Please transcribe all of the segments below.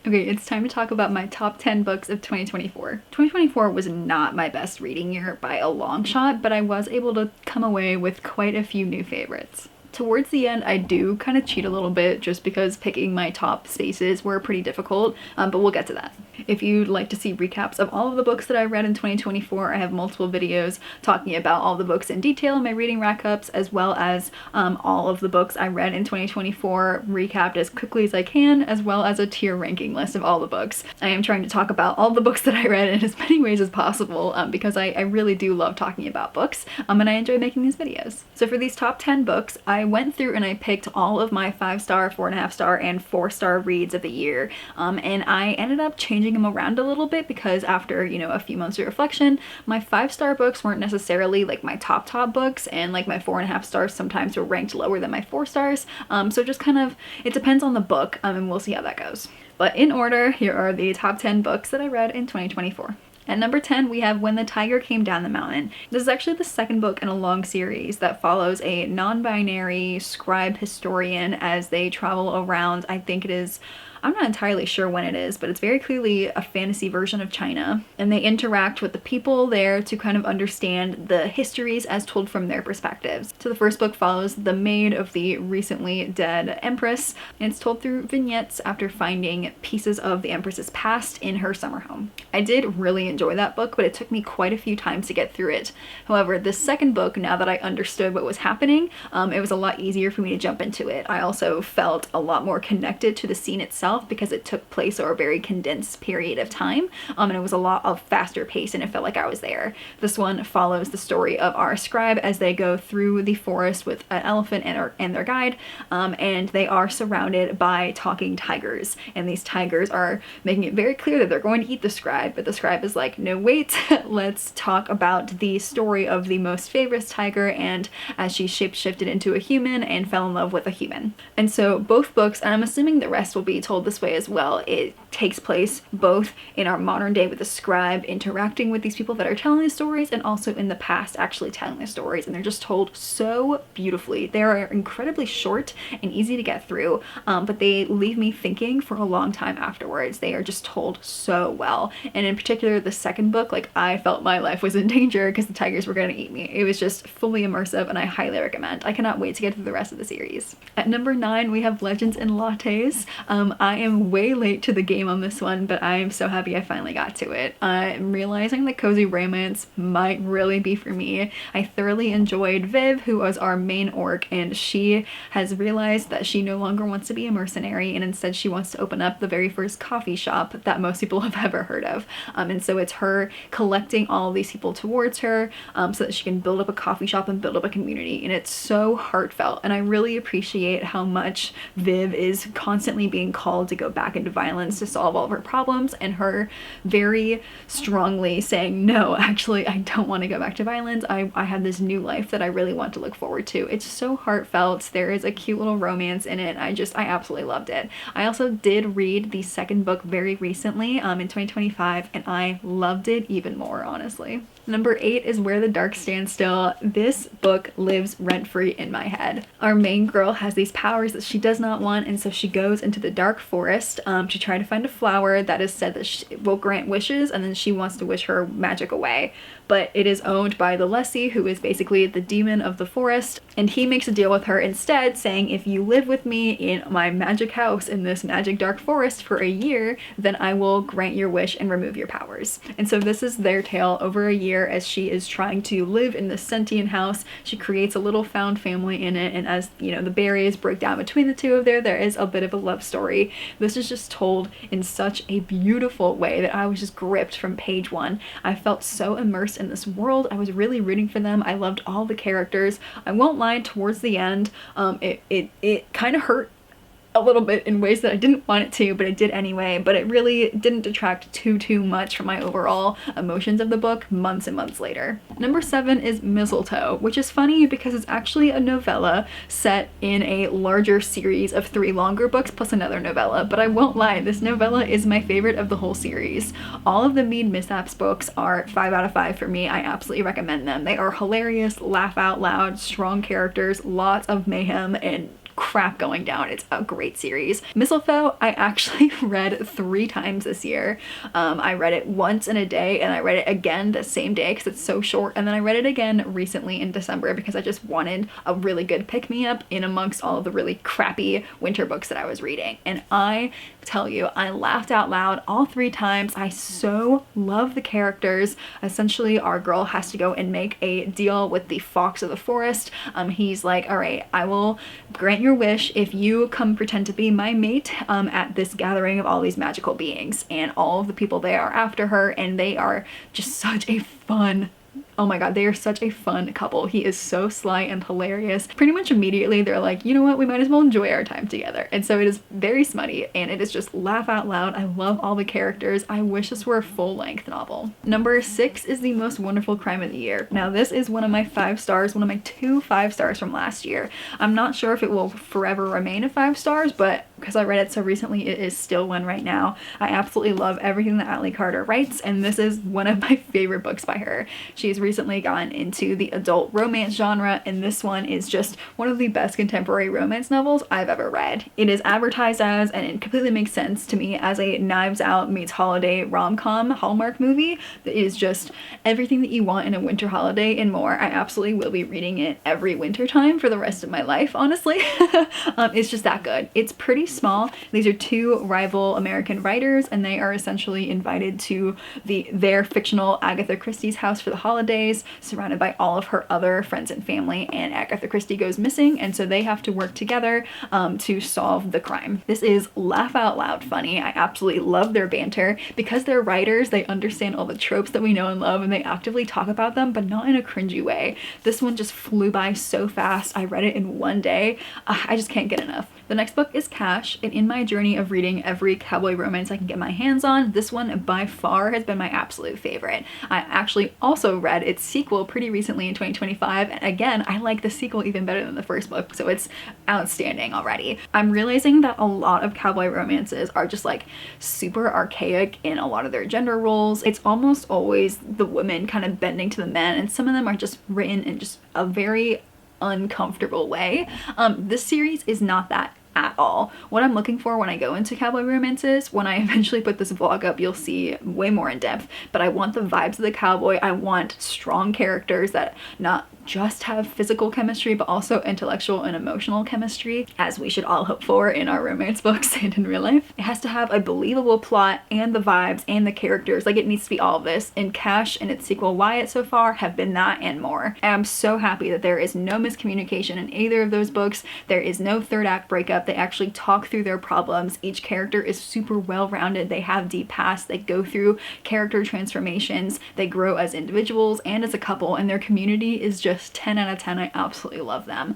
Okay, it's time to talk about my top 10 books of 2024. 2024 was not my best reading year by a long shot, but I was able to come away with quite a few new favorites. Towards the end, I do kind of cheat a little bit just because picking my top spaces were pretty difficult, but we'll get to that. If you'd like to see recaps of all of the books that I read in 2024, I have multiple videos talking about all the books in detail in my reading rack-ups, as well as all of the books I read in 2024 recapped as quickly as I can, as well as a tier ranking list of all the books. I am trying to talk about all the books that I read in as many ways as possible because I really do love talking about books, and I enjoy making these videos. So for these top 10 books, I went through and I picked all of my 5-star, 4.5-star, and 4-star reads of the year, and I ended up changing them around a little bit because after, you know, a few months of reflection, my 5-star books weren't necessarily like my top books, and like my 4.5 stars sometimes were ranked lower than my 4 stars. So just kind of, it depends on the book, and we'll see how that goes. But in order, here are the top 10 books that I read in 2024. At number 10, we have When the Tiger Came Down the Mountain. This is actually the second book in a long series that follows a non-binary scribe historian as they travel around, I think it is, I'm not entirely sure when it is, but it's very clearly a fantasy version of China. And they interact with the people there to kind of understand the histories as told from their perspectives. So the first book follows the maid of the recently dead empress, and it's told through vignettes after finding pieces of the empress's past in her summer home. I did really enjoy that book, but it took me quite a few times to get through it. However, the second book, now that I understood what was happening, it was a lot easier for me to jump into it. I also felt a lot more connected to the scene itself because it took place over a very condensed period of time, and it was a lot of faster pace and it felt like I was there. This one follows the story of our scribe as they go through the forest with an elephant and their guide, and they are surrounded by talking tigers, and these tigers are making it very clear that they're going to eat the scribe, but the scribe is like, no wait, let's talk about the story of the most favorite tiger and as she shapeshifted into a human and fell in love with a human. And so both books, and I'm assuming the rest will be told this way as well, it takes place both in our modern day with the scribe interacting with these people that are telling the stories, and also in the past actually telling the stories, and they're just told so beautifully. They are incredibly short and easy to get through, but they leave me thinking for a long time afterwards. They are just told so well, and in particular the second book, like I felt my life was in danger because the tigers were going to eat me. It was just fully immersive, and I highly recommend. I cannot wait to get through the rest of the series. At number 9, we have Legends and Lattes. I am way late to the game on this one, but I am so happy I finally got to it. I'm realizing that cozy romance might really be for me. I thoroughly enjoyed Viv, who was our main orc, and she has realized that she no longer wants to be a mercenary, and instead she wants to open up the very first coffee shop that most people have ever heard of. And so it's her collecting all of these people towards her so that she can build up a coffee shop and build up a community, and it's so heartfelt, and I really appreciate how much Viv is constantly being called to go back into violence to solve all of her problems, and her very strongly saying, no, actually I don't want to go back to violence. I have this new life that I really want to look forward to. It's so heartfelt. There is a cute little romance in it. I absolutely loved it. I also did read the second book very recently in 2025, and I loved it even more, honestly. Number 8 is Where the Dark Stands Still. This book lives rent-free in my head. Our main girl has these powers that she does not want, and so she goes into the dark forest to try to find a flower that is said that will grant wishes, and then she wants to wish her magic away. But it is owned by the lessee, who is basically the demon of the forest, and he makes a deal with her instead, saying, if you live with me in my magic house in this magic dark forest for a year, then I will grant your wish and remove your powers. And so this is their tale over a year as she is trying to live in this sentient house. She creates a little found family in it, and as you know, the barriers break down between the two of there is a bit of a love story. This is just told in such a beautiful way that I was just gripped from page 1. I felt so immersed in this world. I was really rooting for them. I loved all the characters. I won't lie, towards the end, it kind of hurt a little bit in ways that I didn't want it to, but it did anyway. But it really didn't detract too much from my overall emotions of the book months and months later. Number 7 is Mistletoe, which is funny because it's actually a novella set in a larger series of 3 longer books plus another novella. But I won't lie, this novella is my favorite of the whole series. All of the Mead Mishaps books are 5 out of 5 for me. I absolutely recommend them. They are hilarious, laugh out loud, strong characters, lots of mayhem, and crap going down. It's a great series. Mistletoe, I actually read 3 times this year. I read it once in a day, and I read it again the same day because it's so short, and then I read it again recently in December because I just wanted a really good pick-me-up in amongst all of the really crappy winter books that I was reading. And I tell you, I laughed out loud all 3 times. I so love the characters. Essentially, our girl has to go and make a deal with the fox of the forest. He's like, all right, I will grant your wish if you come pretend to be my mate at this gathering of all these magical beings. And all of the people there are after her, and they are just such a fun, oh my god, they are such a fun couple. He is so sly and hilarious. Pretty much immediately they're like, you know what, we might as well enjoy our time together. And so it is very smutty, and it is just laugh out loud. I love all the characters. I wish this were a full-length novel. Number 6 is The Most Wonderful Crime of the Year. Now this is one of my 5 stars, one of my 2 5 stars from last year. I'm not sure if it will forever remain a 5 stars, but because I read it so recently, it is still one right now. I absolutely love everything that Ally Carter writes, and this is one of my favorite books by her. She's recently gotten into the adult romance genre, and this one is just one of the best contemporary romance novels I've ever read. It is advertised as, and it completely makes sense to me, as a Knives Out meets holiday rom-com Hallmark movie that is just everything that you want in a winter holiday and more. I absolutely will be reading it every winter time for the rest of my life, honestly. It's just that good. It's pretty small. These are 2 rival American writers, and they are essentially invited to their fictional Agatha Christie's house for the holidays, surrounded by all of her other friends and family, and Agatha Christie goes missing, and so they have to work together to solve the crime. This is laugh out loud funny. I absolutely love their banter. Because they're writers, they understand all the tropes that we know and love, and they actively talk about them, but not in a cringy way. This one just flew by so fast. I read it in one day. I just can't get enough. The next book is Cash, and in my journey of reading every cowboy romance I can get my hands on, this one by far has been my absolute favorite. I actually also read its sequel pretty recently in 2025, and again, I like the sequel even better than the first book, so it's outstanding already. I'm realizing that a lot of cowboy romances are just like super archaic in a lot of their gender roles. It's almost always the women kind of bending to the men, and some of them are just written in just a very uncomfortable way. This series is not that at all. What I'm looking for when I go into cowboy romances, when I eventually put this vlog up, you'll see way more in depth, but I want the vibes of the cowboy. I want strong characters that not just have physical chemistry, but also intellectual and emotional chemistry, as we should all hope for in our romance books and in real life. It has to have a believable plot, and the vibes and the characters. Like, it needs to be all of this. And Cash and its sequel Wyatt so far have been that and more. And I'm so happy that there is no miscommunication in either of those books. There is no third act breakup. They actually talk through their problems. Each character is super well-rounded. They have deep pasts. They go through character transformations. They grow as individuals and as a couple, and their community is just 10 out of 10. I absolutely love them.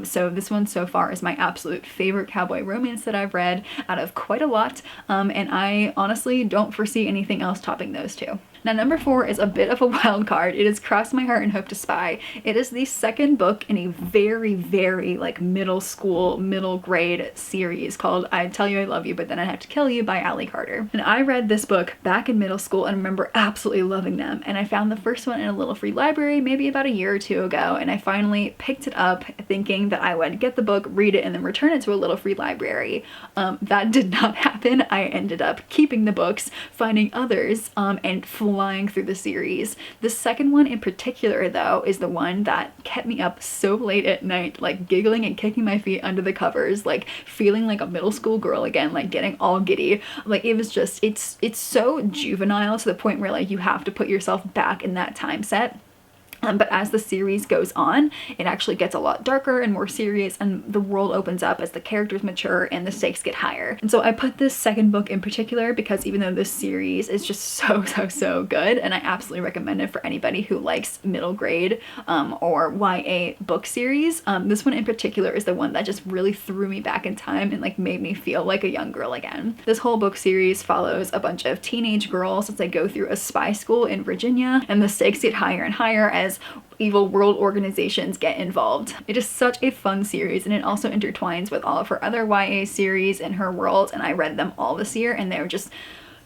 So this one so far is my absolute favorite cowboy romance that I've read out of quite a lot, and I honestly don't foresee anything else topping those 2. Now number 4 is a bit of a wild card. It is Cross My Heart and Hope to Spy. It is the second book in a very, very like middle school, middle grade series called I Tell You I Love You But Then I Have to Kill You by Ally Carter. And I read this book back in middle school and remember absolutely loving them. And I found the first one in a little free library maybe about a year or 2 ago, and I finally picked it up thinking that I would get the book, read it, and then return it to a little free library. That did not happen. I ended up keeping the books, finding others, and flying through the series. The second one in particular, though, is the one that kept me up so late at night, like giggling and kicking my feet under the covers, like feeling like a middle school girl again, like getting all giddy. Like, it was just, it's so juvenile to the point where like you have to put yourself back in that time set. But as the series goes on, it actually gets a lot darker and more serious, and the world opens up as the characters mature and the stakes get higher. And so I put this second book in particular because even though this series is just so good, and I absolutely recommend it for anybody who likes middle grade or YA book series, this one in particular is the one that just really threw me back in time and like made me feel like a young girl again. This whole book series follows a bunch of teenage girls as they go through a spy school in Virginia, and the stakes get higher and higher as evil world organizations get involved. It is such a fun series, and it also intertwines with all of her other YA series in her world, and I read them all this year, and they're just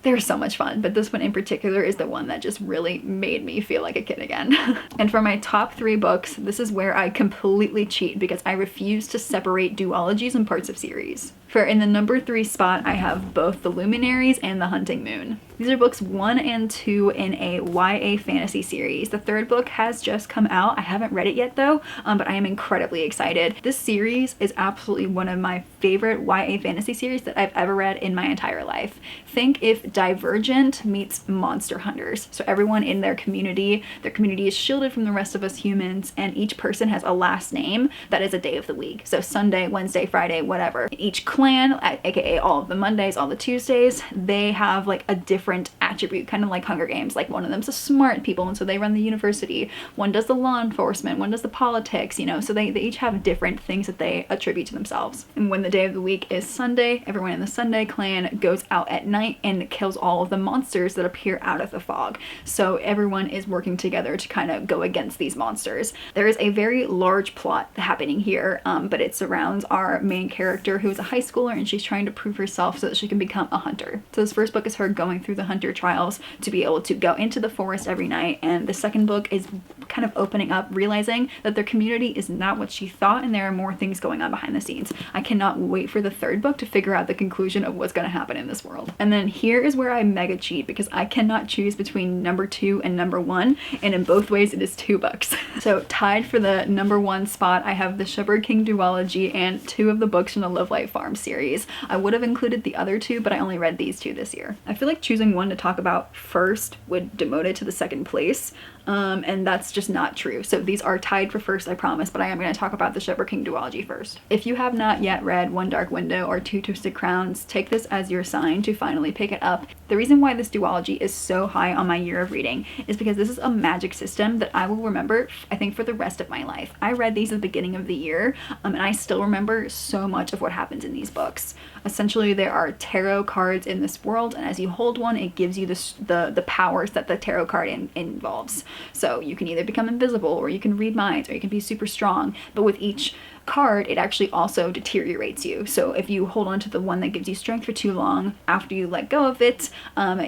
They're so much fun, but this one in particular is the one that just really made me feel like a kid again. And for my top 3 books, this is where I completely cheat because I refuse to separate duologies and parts of series. For in the number 3 spot, I have both The Luminaries and The Hunting Moon. These are books 1 and 2 in a YA fantasy series. The 3rd book has just come out. I haven't read it yet though, but I am incredibly excited. This series is absolutely one of my favorite YA fantasy series that I've ever read in my entire life. Think if Divergent meets Monster Hunters. So everyone in their community is shielded from the rest of us humans, and each person has a last name that is a day of the week. So Sunday, Wednesday, Friday, whatever. Each clan, aka all of the Mondays, all the Tuesdays, they have like a different attribute, kind of like Hunger Games. Like one of them's a smart people, and so they run the university. One does the law enforcement, one does the politics, you know, so they each have different things that they attribute to themselves. And when the day of the week is Sunday, everyone in the Sunday clan goes out at night and kills all of the monsters that appear out of the fog. So everyone is working together to kind of go against these monsters. There is a very large plot happening here, but it surrounds our main character, who is a high schooler, and she's trying to prove herself so that she can become a hunter. So this first book is her going through the hunter trials to be able to go into the forest every night, and the second book is kind of opening up, realizing that their community is not what she thought and there are more things going on behind the scenes. I cannot wait for the 3rd book to figure out the conclusion of what's going to happen in this world. And then here is where I mega cheat because I cannot choose between number 2 and number 1, and in both ways it is 2 books. So tied for the number 1 spot, I have the Shepherd King duology and 2 of the books from the Love Light Farm series. I would have included the other 2, but I only read these 2 this year. I feel like choosing one to talk about first would demote it to the 2nd place. And that's just not true. So these are tied for first, I promise, but I am going to talk about the Shepherd King duology first. If you have not yet read One Dark Window or Two Twisted Crowns, take this as your sign to finally pick it up. The reason why this duology is so high on my year of reading is because this is a magic system that I will remember, I think, for the rest of my life. I read these at the beginning of the year, and I still remember so much of what happens in these books. Essentially, there are tarot cards in this world, and as you hold one, it gives you the powers that the tarot card involves. So you can either become invisible, or you can read minds, or you can be super strong, but with each card, it actually also deteriorates you. So if you hold on to the one that gives you strength for too long, after you let go of it,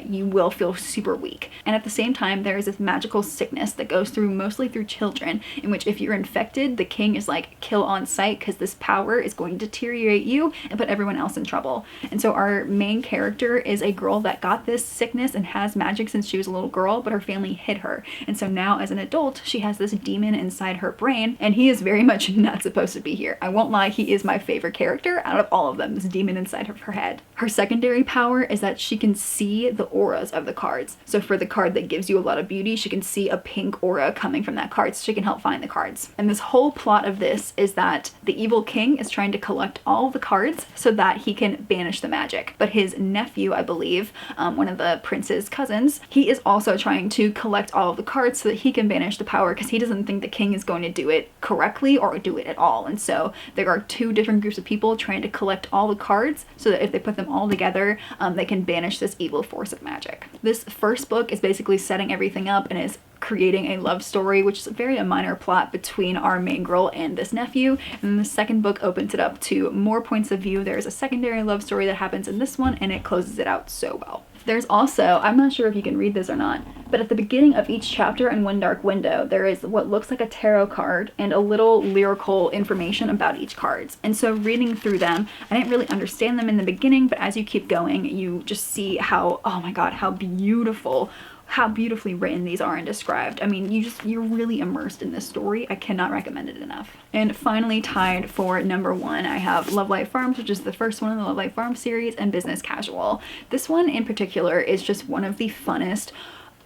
you will feel super weak. And at the same time, there is this magical sickness that goes through mostly through children, in which if you're infected, the king is like kill on sight because this power is going to deteriorate you and put everyone else in trouble. And so our main character is a girl that got this sickness and has magic since she was a little girl, but her family hid her. And so now as an adult, she has this demon inside her brain, and he is very much not supposed to be here. I won't lie, he is my favorite character out of all of them, this demon inside of her head. Her secondary power is that she can see the auras of the cards. So for the card that gives you a lot of beauty, she can see a pink aura coming from that card, so she can help find the cards. And this whole plot of this is that the evil king is trying to collect all the cards so that he can banish the magic. But his nephew, I believe, one of the prince's cousins, he is also trying to collect all of the cards so that he can banish the power, because he doesn't think the king is going to do it correctly or do it at all. And so there are 2 different groups of people trying to collect all the cards so that if they put them all together, they can banish this evil force of magic. This first book is basically setting everything up and is creating a love story, which is a minor plot between our main girl and this nephew. And then the second book opens it up to more points of view. There's a secondary love story that happens in this one, and it closes it out so well. There's also, I'm not sure if you can read this or not, but at the beginning of each chapter in One Dark Window, there is what looks like a tarot card and a little lyrical information about each card. And so reading through them, I didn't really understand them in the beginning, but as you keep going, you just see how, oh my god, how beautifully written these are and described. I mean, you're really immersed in this story. I cannot recommend it enough. And finally, tied for number 1, I have Love Light Farms, which is the first one in the Love Light Farms series, and Business Casual. This one in particular is just one of the funnest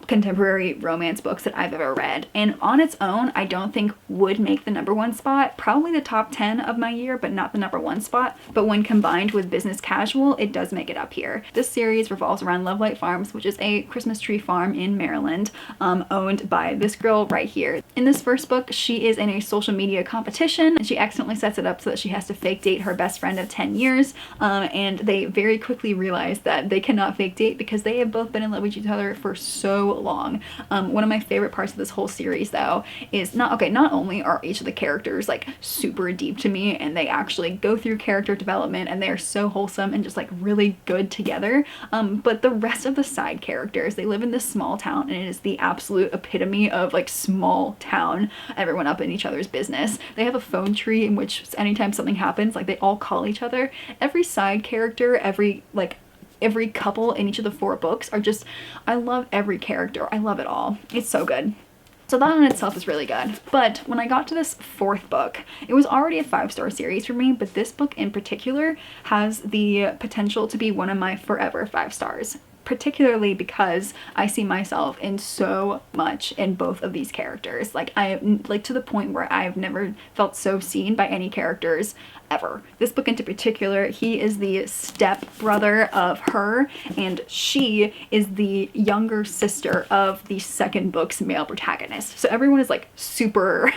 contemporary romance books that I've ever read, and on its own I don't think would make the number 1 spot, probably the top 10 of my year, but not the number 1 spot. But when combined with Business Casual, it does make it up here. This series revolves around Love Light Farms, which is a Christmas tree farm in Maryland, owned by this girl right here. In this first book, she is in a social media competition, and she accidentally sets it up so that she has to fake date her best friend of 10 years, and they very quickly realize that they cannot fake date because they have both been in love with each other for so so long. One of my favorite parts of this whole series though is not only are each of the characters like super deep to me and they actually go through character development and they're so wholesome and just like really good together, but the rest of the side characters, they live in this small town and it is the absolute epitome of like small town, everyone up in each other's business. They have a phone tree in which anytime something happens, like they all call each other. Every side character, every couple in each of the 4 books are just, I love every character. I love it all. It's so good. So that in itself is really good. But when I got to this 4th book, it was already a 5-star series for me, but this book in particular has the potential to be one of my forever 5 stars. Particularly because I see myself in so much in both of these characters. Like to the point where I've never felt so seen by any characters ever. This book in particular, he is the step brother of her and she is the younger sister of the 2nd book's male protagonist. So everyone is like super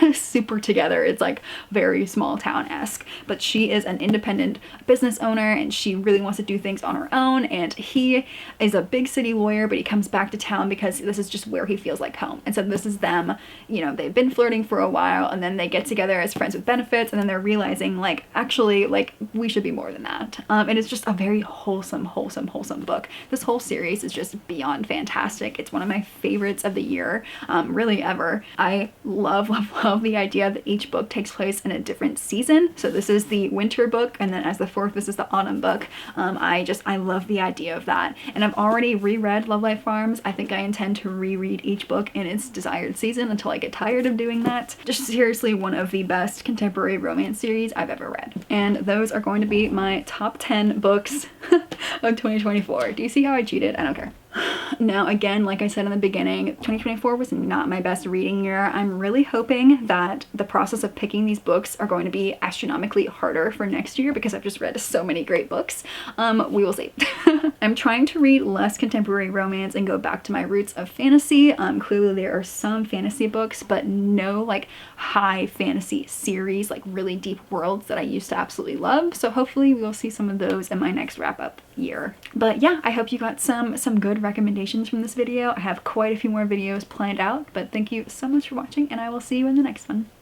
together. It's like very small town-esque, but she is an independent business owner and she really wants to do things on her own, and he is a big city lawyer, but he comes back to town because this is just where he feels like home. And so this is them, you know, they've been flirting for a while and then they get together as friends with benefits and then they're realizing like, actually, like, we should be more than that. And it's just a very wholesome book. This whole series is just beyond fantastic. It's one of my favorites of the year, really ever. I love the idea that each book takes place in a different season. So this is the winter book, and then as the 4th, this is the autumn book. I love the idea of that. And I've already reread Love Life Farms. I think I intend to reread each book in its desired season until I get tired of doing that. Just seriously one of the best contemporary romance series I've ever read. And those are going to be my top 10 books of 2024. Do you see how I cheated? I don't care. Now again, like I said in the beginning, 2024 was not my best reading year. I'm really hoping that the process of picking these books are going to be astronomically harder for next year because I've just read so many great books. We will see. I'm trying to read less contemporary romance and go back to my roots of fantasy. Clearly there are some fantasy books, but no like high fantasy series, like really deep worlds that I used to absolutely love. So hopefully we'll see some of those in my next wrap up year. But yeah, I hope you got some good recommendations from this video. I have quite a few more videos planned out, but thank you so much for watching and I will see you in the next one.